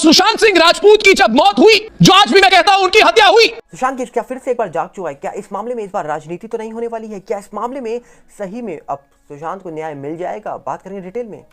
सुशांत सिंह राजपूत की जब मौत हुई, जो आज भी मैं कहता हूं उनकी हत्या हुई, सुशांत केस क्या फिर से एक बार जाग चुका है? क्या इस मामले में इस बार राजनीति तो नहीं होने वाली है? क्या इस मामले में सही में अब सुशांत को न्याय मिल जाएगा? बात करेंगे डिटेल में।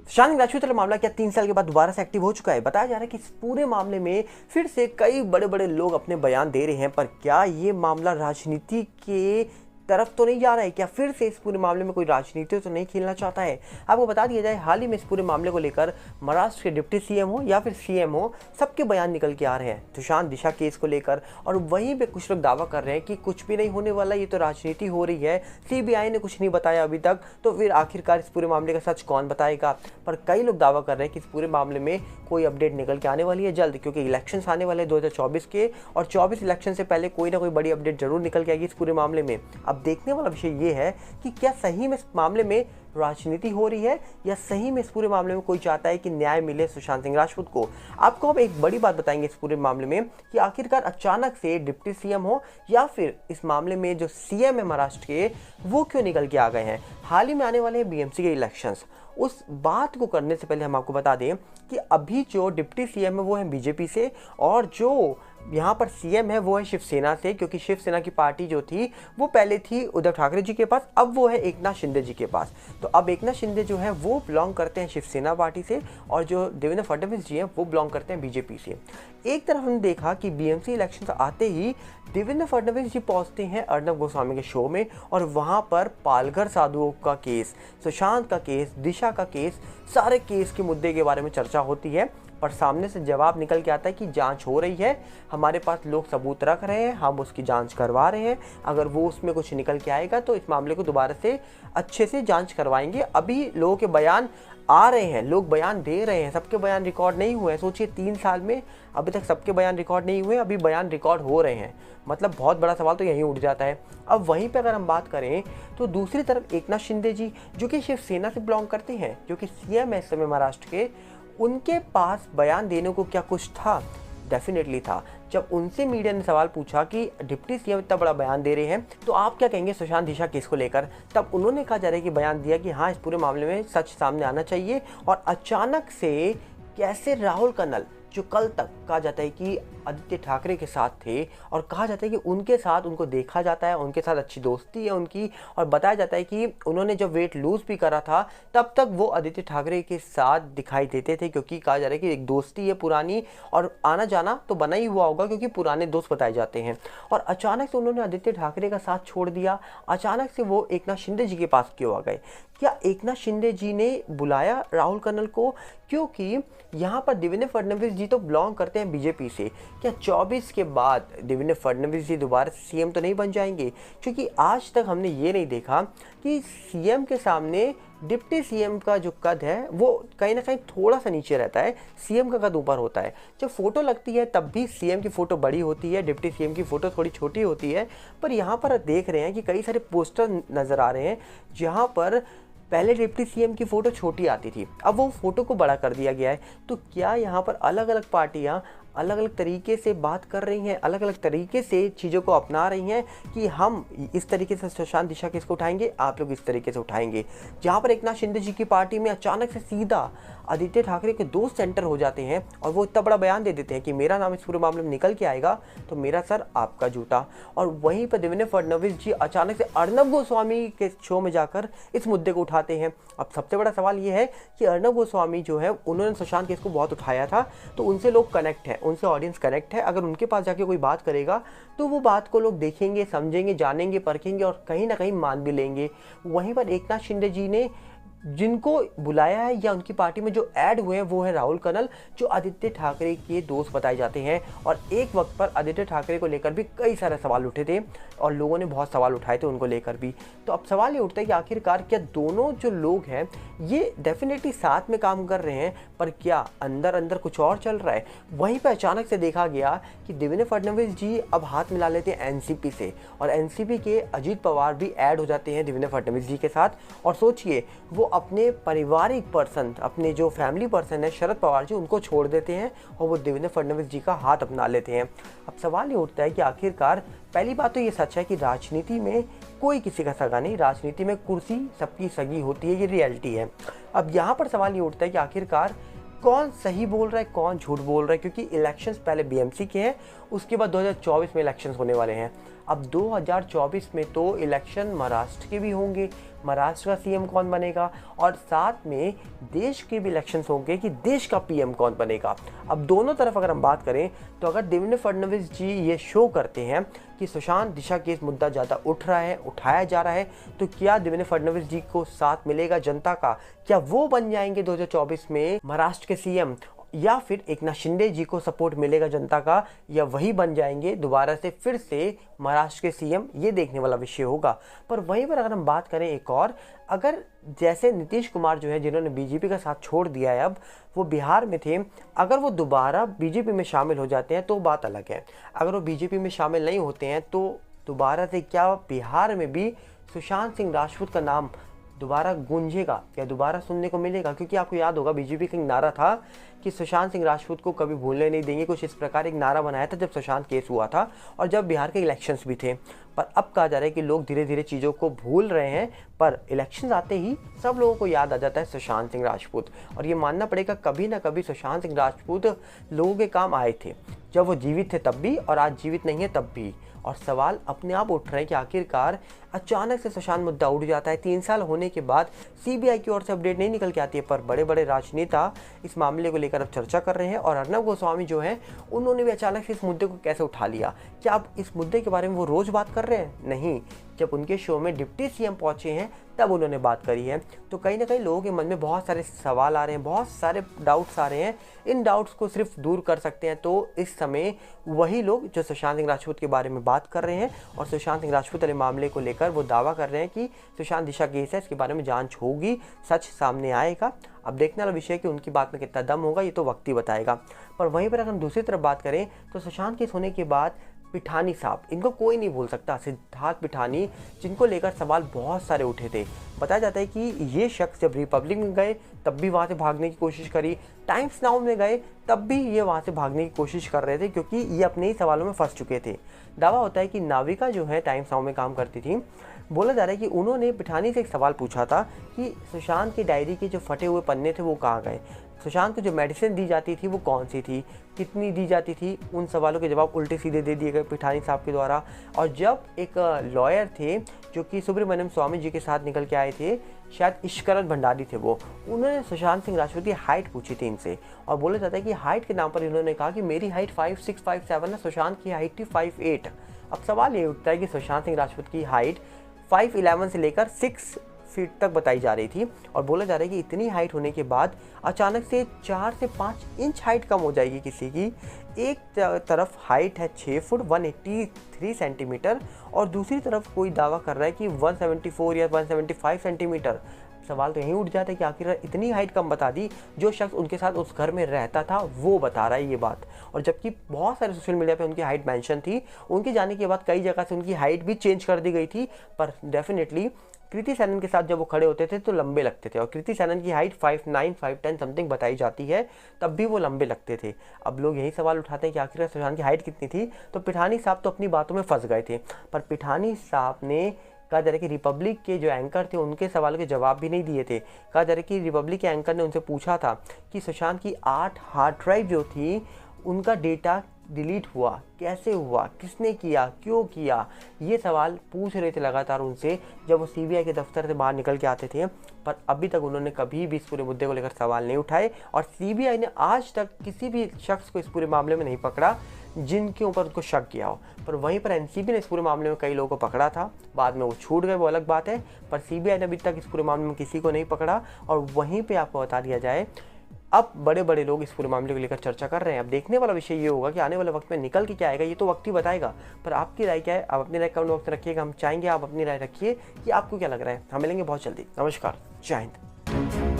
सुशांत राजपूत वाला मामला क्या 3 साल के बाद दोबारा से एक्टिव हो चुका है? बताया जा रहा है कि इस पूरे मामले में फिर से कई बड़े बड़े लोग अपने बयान दे रहे हैं, पर क्या ये मामला राजनीति के तरफ तो नहीं जा रहा है? क्या फिर से इस पूरे मामले में कोई राजनीति तो नहीं खेलना चाहता है? आपको बता दिया जाए, हाल ही में इस पूरे मामले को लेकर महाराष्ट्र के डिप्टी सीएम हो या फिर सीएम हो, सबके बयान निकल के आ रहे हैं सुशांत दिशा केस को लेकर, और वहीं पे कुछ लोग दावा कर रहे हैं कि कुछ भी नहीं होने वाला, ये तो राजनीति हो रही है, सीबीआई ने कुछ नहीं बताया अभी तक, तो फिर आखिरकार इस पूरे मामले का सच कौन बताएगा? पर कई लोग दावा कर रहे हैं कि इस पूरे मामले में कोई अपडेट निकल के आने वाली है जल्द, क्योंकि इलेक्शंस आने वाले हैं 2024 के, और 24 इलेक्शन से पहले कोई ना कोई बड़ी अपडेट जरूर निकल के आएगी इस पूरे मामले में। अब देखने वाला विषय ये है कि क्या सही में इस मामले में राजनीति हो रही है, या सही में इस पूरे मामले में कोई चाहता है कि न्याय मिले सुशांत सिंह राजपूत को। आपको अब एक बड़ी बात बताएंगे इस पूरे मामले में कि आखिरकार अचानक से डिप्टी सीएम हो या फिर इस मामले में जो सीएम है महाराष्ट्र के, वो क्यों निकल के आ गए हैं। हाल ही में आने वाले हैं बीएमसी के इलेक्शंस, उस बात को करने से पहले हम आपको बता दें कि अभी जो डिप्टी सीएम है वो है बीजेपी से, और जो यहाँ पर सीएम है वो है शिवसेना से, क्योंकि शिवसेना की पार्टी जो थी वो पहले थी उद्धव ठाकरे जी के पास, अब वो है एकनाथ शिंदे जी के पास। तो अब एकनाथ शिंदे जो है वो बिलोंग करते हैं शिवसेना पार्टी से, और जो देवेंद्र फडणवीस जी हैं वो बिलोंग करते हैं बीजेपी से। एक तरफ हमने देखा कि बीएमसी इलेक्शन आते ही देवेंद्र फडणवीस जी पहुंचते हैं अर्नब गोस्वामी के शो में, और वहां पर पालघर साधुओं का केस, सुशांत का केस, दिशा का केस, सारे केस के मुद्दे के बारे में चर्चा होती है, पर सामने से जवाब निकल के आता है कि जांच हो रही है, हमारे पास लोग सबूत रख रहे हैं, हम उसकी जांच करवा रहे हैं, अगर वो उसमें कुछ निकल के आएगा तो इस मामले को दोबारा से अच्छे से जांच करवाएंगे। अभी लोगों के बयान आ रहे हैं, लोग बयान दे रहे हैं, सबके बयान रिकॉर्ड नहीं हुए हैं। सोचिए 3 साल में अभी तक सबके बयान रिकॉर्ड नहीं हुए, अभी बयान रिकॉर्ड हो रहे हैं, मतलब बहुत बड़ा सवाल तो यहीं उठ जाता है। अब वहीं पे अगर हम बात करें तो दूसरी तरफ एकनाथ शिंदे जी जो कि शिवसेना से बिलोंग करते हैं, जो कि सीएम है इस समय महाराष्ट्र के, उनके पास बयान देने को क्या कुछ था? डेफिनेटली था। जब उनसे मीडिया ने सवाल पूछा कि डिप्टी सीएम इतना बड़ा बयान दे रहे हैं तो आप क्या कहेंगे सुशांत दिशा केस को लेकर, तब उन्होंने कहा जा रहा है कि बयान दिया कि हाँ, इस पूरे मामले में सच सामने आना चाहिए। और अचानक से कैसे राहुल कन्नल, जो कल तक कहा जाता है कि आदित्य ठाकरे के साथ थे, और कहा जाता है कि उनके साथ उनको देखा जाता है, उनके साथ अच्छी दोस्ती है उनकी, और बताया जाता है कि उन्होंने जब वेट लूज भी करा था तब तक वो आदित्य ठाकरे के साथ दिखाई देते थे, क्योंकि कहा जा रहा है कि एक दोस्ती है पुरानी, और आना जाना तो बना ही हुआ होगा क्योंकि पुराने दोस्त बताए जाते हैं। और अचानक से उन्होंने आदित्य ठाकरे का साथ छोड़ दिया, अचानक से वो एकनाथ शिंदे जी के पास क्यों आ गए? क्या एकनाथ शिंदे जी ने बुलाया राहुल कन्नल को? क्योंकि यहाँ पर देवेंद्र फडणवीस जी तो बिलोंग करते हैं बीजेपी से, क्या 24 के बाद देवेंद्र फडणवीस जी दोबारा सीएम तो नहीं बन जाएंगे? क्योंकि आज तक हमने ये नहीं देखा कि सीएम के सामने डिप्टी सीएम का जो कद है वो कहीं ना कहीं थोड़ा सा नीचे रहता है, सीएम का कद ऊपर होता है। जब फोटो लगती है तब भी सीएम की फोटो बड़ी होती है, डिप्टी सीएम की फोटो थोड़ी छोटी होती है। पर यहाँ पर देख रहे हैं कि कई सारे पोस्टर नजर आ रहे हैं जहाँ पर पहले डिप्टी सीएम की फोटो छोटी आती थी, अब वो फोटो को बड़ा कर दिया गया है। तो क्या यहाँ पर अलग अलग पार्टियाँ अलग अलग तरीके से बात कर रही हैं, अलग अलग तरीके से चीज़ों को अपना रही हैं कि हम इस तरीके से सुशांत दिशा केस को उठाएंगे, आप लोग इस तरीके से उठाएंगे। जहाँ पर एकनाथ शिंदे जी की पार्टी में अचानक से सीधा आदित्य ठाकरे के दोस्त सेंटर हो जाते हैं, और वो इतना बड़ा बयान दे देते हैं कि मेरा नाम इस पूरे मामले में निकल के आएगा तो मेरा सर आपका जूता। और वहीं पर देवेंद्र फडणवीस जी अचानक से अर्नब गोस्वामी के शो में जाकर इस मुद्दे को उठाते हैं। अब सबसे बड़ा सवाल ये है कि अर्नब गोस्वामी जो है, उन्होंने सुशांत केस को बहुत उठाया था, तो उनसे लोग कनेक्ट हैं, उनसे ऑडियंस कनेक्ट है। अगर उनके पास जाके कोई बात करेगा तो वो बात को लोग देखेंगे, समझेंगे, जानेंगे, परखेंगे और कहीं ना कहीं मान भी लेंगे। वहीं पर एकनाथ शिंदे जी ने जिनको बुलाया है या उनकी पार्टी में जो ऐड हुए हैं वो है राहुल कन्नल, जो आदित्य ठाकरे के दोस्त बताए जाते हैं। और एक वक्त पर आदित्य ठाकरे को लेकर भी कई सारे सवाल उठे थे और लोगों ने बहुत सवाल उठाए थे उनको लेकर भी। तो अब सवाल ये उठता है कि आखिरकार क्या दोनों जो लोग हैं ये डेफिनेटली साथ में काम कर रहे हैं, पर क्या अंदर अंदर कुछ और चल रहा है? वहीं पर अचानक से देखा गया कि देवेंद्र फडणवीस जी अब हाथ मिला लेते हैं एनसीपी से, और एनसीपी के अजीत पवार भी ऐड हो जाते हैं देवेंद्र फडणवीस जी के साथ। और सोचिए वो अपने पारिवारिक पर्सन, अपने जो फैमिली पर्सन है शरद पवार जी, उनको छोड़ देते हैं और वो देवेंद्र फडणवीस जी का हाथ अपना लेते हैं। अब सवाल ये उठता है कि आखिरकार पहली बात तो ये सच है कि राजनीति में कोई किसी का सगा नहीं, राजनीति में कुर्सी सबकी सगी होती है, ये रियलिटी है। अब यहाँ पर सवाल ये उठता है कि आखिरकार कौन सही बोल रहा है, कौन झूठ बोल रहा है, क्योंकि इलेक्शंस पहले बीएमसी के हैं, उसके बाद 2024 में इलेक्शंस होने वाले हैं। अब 2024 में तो इलेक्शन महाराष्ट्र के भी होंगे, महाराष्ट्र का सीएम कौन बनेगा, और साथ में देश के भी इलेक्शंस होंगे कि देश का पीएम कौन बनेगा। अब दोनों तरफ अगर हम बात करें तो अगर देवेंद्र फडणवीस जी ये शो करते हैं कि सुशांत दिशा केस मुद्दा ज़्यादा उठ रहा है, उठाया जा रहा है, तो क्या देवेंद्र फडणवीस जी को साथ मिलेगा जनता का? क्या वो बन जाएंगे 2024 में महाराष्ट्र के सीएम, या फिर एकनाथ शिंदे जी को सपोर्ट मिलेगा जनता का, या वही बन जाएंगे दोबारा से फिर से महाराष्ट्र के सीएम? ये देखने वाला विषय होगा। पर वहीं पर अगर हम बात करें एक और, अगर जैसे नीतीश कुमार जो है जिन्होंने बीजेपी का साथ छोड़ दिया है, अब वो बिहार में थे, अगर वो दोबारा बीजेपी में शामिल हो जाते हैं तो बात अलग है। अगर वो बीजेपी में शामिल नहीं होते हैं तो दोबारा से क्या बिहार में भी सुशांत सिंह राजपूत का नाम दोबारा गूंजेगा या दोबारा सुनने को मिलेगा? क्योंकि आपको याद होगा बीजेपी का एक नारा था कि सुशांत सिंह राजपूत को कभी भूलने नहीं देंगे, कुछ इस प्रकार एक नारा बनाया था जब सुशांत केस हुआ था और जब बिहार के इलेक्शंस भी थे। पर अब कहा जा रहा है कि लोग धीरे धीरे चीज़ों को भूल रहे हैं, पर इलेक्शंस आते ही सब लोगों को याद आ जाता है सुशांत सिंह राजपूत। और ये मानना पड़ेगा कभी ना कभी सुशांत सिंह राजपूत लोगों के काम आए थे, जब वो जीवित थे तब भी और आज जीवित नहीं है तब भी। और सवाल अपने आप उठ रहे हैं कि आखिरकार अचानक से सुशांत मुद्दा उठ जाता है, 3 साल होने के बाद सीबीआई की ओर से अपडेट नहीं निकल के आती है, पर बड़े बड़े राजनेता इस मामले को लेकर अब चर्चा कर रहे हैं। और अर्नब गोस्वामी जो हैं उन्होंने भी अचानक से इस मुद्दे को कैसे उठा लिया? क्या अब इस मुद्दे के बारे में वो रोज बात कर रहे हैं? नहीं, जब उनके शो में डिप्टी सीएम पहुंचे हैं तब उन्होंने बात करी है। तो कहीं ना कहीं लोगों के मन में बहुत सारे सवाल आ रहे हैं, बहुत सारे डाउट्स आ रहे हैं। इन डाउट्स को सिर्फ दूर कर सकते हैं तो इस समय वही लोग जो सुशांत सिंह राजपूत के बारे में बात कर रहे हैं और सुशांत सिंह राजपूत वाले मामले को लेकर वो दावा कर रहे हैं कि सुशांत दिशा केस है, इसके बारे में जांच होगी, सच सामने आएगा। अब देखने वाला विषय है कि उनकी बात में कितना दम होगा, ये तो वक्त ही बताएगा। पर वहीं पर अगर हम दूसरी तरफ बात करें तो सुशांत केस होने के बाद पिठानी साहब, इनको कोई नहीं भूल सकता, सिद्धार्थ पिठानी, जिनको लेकर सवाल बहुत सारे उठे थे। बताया जाता है कि ये शख्स जब रिपब्लिक में गए तब भी वहाँ से भागने की कोशिश करी, टाइम्स नाउ में गए तब भी ये वहाँ से भागने की कोशिश कर रहे थे क्योंकि ये अपने ही सवालों में फंस चुके थे। दावा होता है कि नाविका जो है टाइम्स नाउ में काम करती थी, बोला जा रहा है कि उन्होंने पिठानी से एक सवाल पूछा था कि सुशांत की डायरी के जो फटे हुए पन्ने थे वो कहाँ गए, सुशांत को जो मेडिसिन दी जाती थी वो कौन सी थी, कितनी दी जाती थी। उन सवालों के जवाब उल्टे सीधे दे दिए गए पिठानी साहब के द्वारा। और जब एक लॉयर थे जो कि सुब्रमण्यम स्वामी जी के साथ निकल के आए थे, शायद ईश्वरन भंडारी थे वो, उन्होंने सुशांत सिंह राजपूत की हाइट पूछी थी इनसे और बोला जाता है कि हाइट के नाम पर इन्होंने कहा कि मेरी हाइट 5'6", 5'7" है, सुशांत की हाइट थी 5'8". अब सवाल ये उठता है कि सुशांत सिंह राजपूत की हाइट 5'11" से लेकर 6 फीट तक बताई जा रही थी और बोला जा रहा है कि इतनी हाइट होने के बाद अचानक से 4 से 5 इंच हाइट कम हो जाएगी किसी की। एक तरफ हाइट है 6 फुट 183 सेंटीमीटर और दूसरी तरफ कोई दावा कर रहा है कि 174 या 175 सेंटीमीटर। सवाल तो यहीं उठ जाता है कि आखिर इतनी हाइट कम बता दी, जो शख्स उनके साथ उस घर में रहता था वो बता रहा है ये बात। और जबकि बहुत सारे सोशल मीडिया पे उनकी हाइट मेंशन थी, उनके जाने के बाद कई जगह से उनकी हाइट भी चेंज कर दी गई थी, पर डेफिनेटली कृति सेनन के साथ जब वो खड़े होते थे तो लंबे लगते थे और कृति सेनन की हाइट 5'9", 5'10" समथिंग बताई जाती है, तब भी वो लंबे लगते थे। अब लोग यही सवाल उठाते हैं कि आखिर सुशांत की हाइट कितनी थी, तो पिठानी साहब तो अपनी बातों में फंस गए थे। पर पिठानी साहब ने कहा जा रहा है कि रिपब्लिक के जो एंकर थे उनके सवालों के जवाब भी नहीं दिए थे। कहा जा रहा है कि रिपब्लिक के एंकर ने उनसे पूछा था कि सुशांत की 8 हार्ड ड्राइव जो थी उनका डेटा डिलीट हुआ, कैसे हुआ, किसने किया, क्यों किया, ये सवाल पूछ रहे थे लगातार उनसे जब वो सीबीआई के दफ्तर से बाहर निकल के आते थे। पर अभी तक उन्होंने कभी भी इस पूरे मुद्दे को लेकर सवाल नहीं उठाए और सीबीआई ने आज तक किसी भी शख्स को इस पूरे मामले में नहीं पकड़ा जिनके ऊपर उनको शक किया हो। पर वहीं पर एनसीबी ने इस पूरे मामले में कई लोगों को पकड़ा था, बाद में वो छूट गए, वो अलग बात है। पर सीबीआई ने अभी तक इस पूरे मामले में किसी को नहीं पकड़ा। और वहीं पर आपको बता दिया जाए, अब बड़े बड़े लोग इस पूरे मामले को लेकर चर्चा कर रहे हैं। अब देखने वाला विषय ये होगा कि आने वाले वक्त में निकल के क्या आएगा, ये तो वक्त ही बताएगा। पर आपकी राय क्या है? आप अपनी राय कमेंट बॉक्स में रखिएगा, हम चाहेंगे आप अपनी राय रखिए कि आपको क्या लग रहा है। हम मिलेंगे बहुत जल्दी। नमस्कार, जय हिंद।